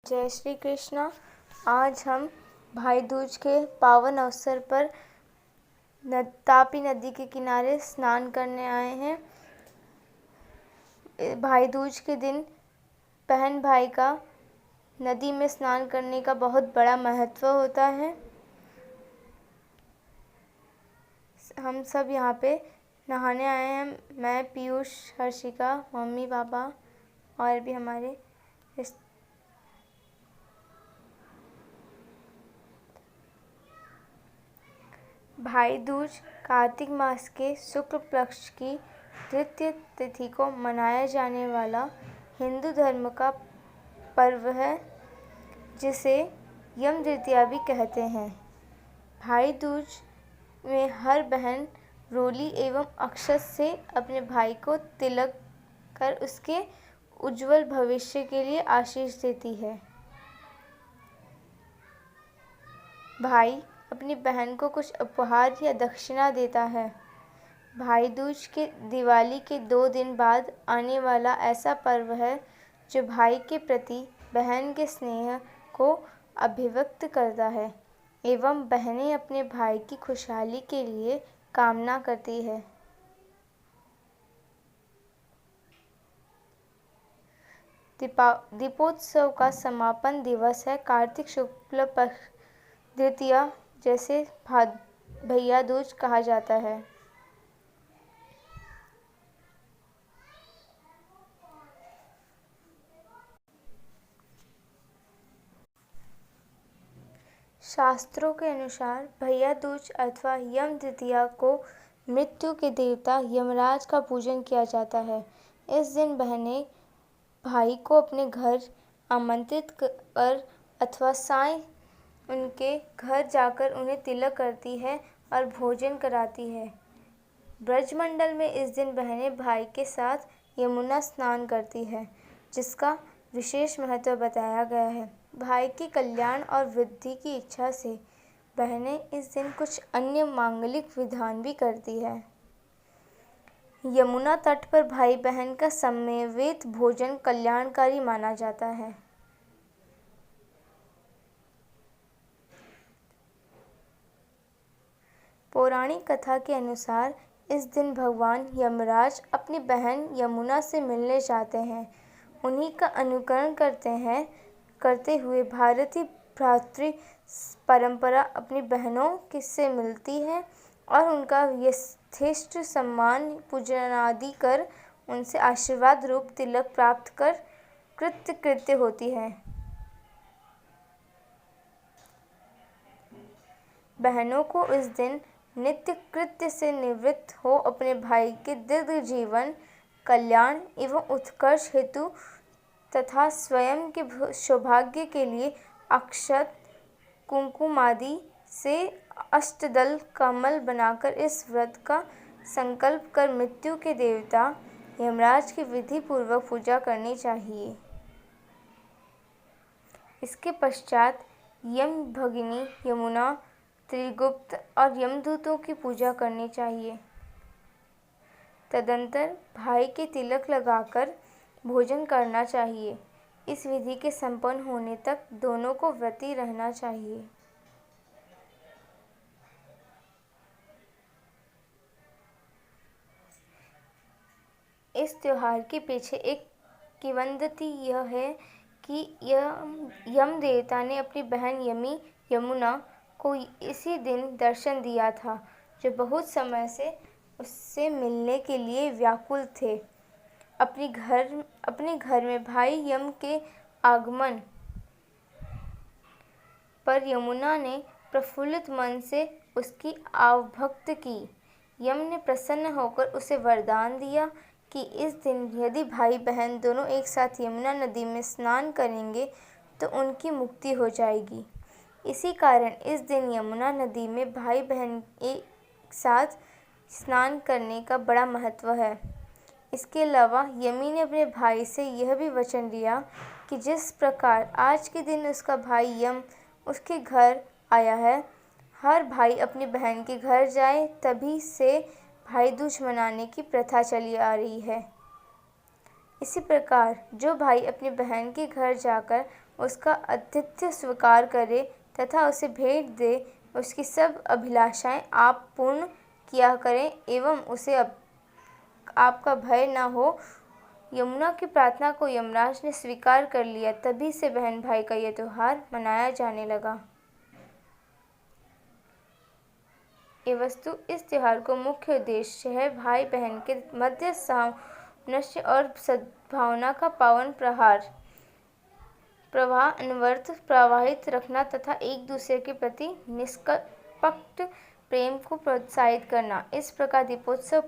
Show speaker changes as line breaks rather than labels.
जय श्री कृष्णा। आज हम भाई दूज के पावन अवसर पर तापी नदी के किनारे स्नान करने आए हैं। भाई दूज के दिन बहन भाई का नदी में स्नान करने का बहुत बड़ा महत्व होता है। हम सब यहाँ पे नहाने आए हैं। मैं, पीयूष, हर्षिका, मम्मी, पापा और भी हमारे भाई दूज कार्तिक मास के शुक्ल पक्ष की तृतीय तिथि को मनाया जाने वाला हिंदू धर्म का पर्व है, जिसे यम द्वितीया भी कहते हैं। भाई दूज में हर बहन रोली एवं अक्षत से अपने भाई को तिलक कर उसके उज्जवल भविष्य के लिए आशीष देती है। भाई अपनी बहन को कुछ उपहार या दक्षिणा देता है। भाई दूज के दिवाली के 2 दिन बाद आने वाला ऐसा पर्व है जो भाई के प्रति बहन के स्नेह को अभिव्यक्त करता है एवं बहनें अपने भाई की खुशहाली के लिए कामना करती है। दीपोत्सव का समापन दिवस है कार्तिक शुक्ल पक्ष द्वितीया, जैसे भैया दूज कहा जाता है। शास्त्रों के अनुसार भैया दूज अथवा यम द्वितीया को मृत्यु के देवता यमराज का पूजन किया जाता है। इस दिन बहनें भाई को अपने घर आमंत्रित कर अथवा साएं उनके घर जाकर उन्हें तिलक करती है और भोजन कराती है। ब्रजमंडल में इस दिन बहनें भाई के साथ यमुना स्नान करती है, जिसका विशेष महत्व बताया गया है। भाई के कल्याण और वृद्धि की इच्छा से बहनें इस दिन कुछ अन्य मांगलिक विधान भी करती है। यमुना तट पर भाई बहन का समवेत भोजन कल्याणकारी माना जाता है। पौराणिक कथा के अनुसार इस दिन भगवान यमराज अपनी बहन यमुना से मिलने जाते हैं। उन्हीं का अनुकरण करते हुए भारतीय भ्रातृ परंपरा अपनी बहनों से मिलती है और उनका यथेष्ट सम्मान पूजनादि कर उनसे आशीर्वाद रूप तिलक प्राप्त कर कृत्य होती है। बहनों को इस दिन नित्य कृत्य से निवृत्त हो अपने भाई के दीर्घ जीवन, कल्याण एवं उत्कर्ष हेतु तथा स्वयं के सौभाग्य के लिए अक्षत, कुमकुम आदि से अष्टदल कमल बनाकर इस व्रत का संकल्प कर मृत्यु के देवता यमराज की विधि पूर्वक पूजा करनी चाहिए। इसके पश्चात यम भगिनी यमुना, त्रिगुप्त और यमदूतों की पूजा करनी चाहिए। तदंतर भाई के तिलक लगाकर भोजन करना चाहिए। इस विधि के संपन्न होने तक दोनों को व्रती रहना चाहिए। इस त्योहार के पीछे एक किंवदंती यह है कि यम देवता ने अपनी बहन यमुना को इसी दिन दर्शन दिया था, जो बहुत समय से उससे मिलने के लिए व्याकुल थे। अपने घर में भाई यम के आगमन पर यमुना ने प्रफुल्लित मन से उसकी आवभक्त की। यम ने प्रसन्न होकर उसे वरदान दिया कि इस दिन यदि भाई बहन दोनों एक साथ यमुना नदी में स्नान करेंगे तो उनकी मुक्ति हो जाएगी। इसी कारण इस दिन यमुना नदी में भाई बहन एक साथ स्नान करने का बड़ा महत्व है। इसके अलावा यमी ने अपने भाई से यह भी वचन लिया कि जिस प्रकार आज के दिन उसका भाई यम उसके घर आया है, हर भाई अपनी बहन के घर जाए। तभी से भाई दूज मनाने की प्रथा चली आ रही है। इसी प्रकार जो भाई अपनी बहन के घर जाकर उसका आतिथ्य स्वीकार करे तथा उसे भेंट दे, उसकी सब अभिलाषाएं आप पूर्ण किया करें एवं उसे आपका भय न हो। यमुना की प्रार्थना को यमराज ने स्वीकार कर लिया। तभी से बहन भाई का यह त्योहार मनाया जाने लगा। ये वस्तु इस त्योहार को मुख्य उद्देश्य है भाई बहन के मध्य सामंजस्य और सद्भावना का पावन प्रवाह अनवरत प्रवाहित रखना तथा एक दूसरे के प्रति निष्कपट प्रेम को प्रोत्साहित करना। इस प्रकार दीपोत्सव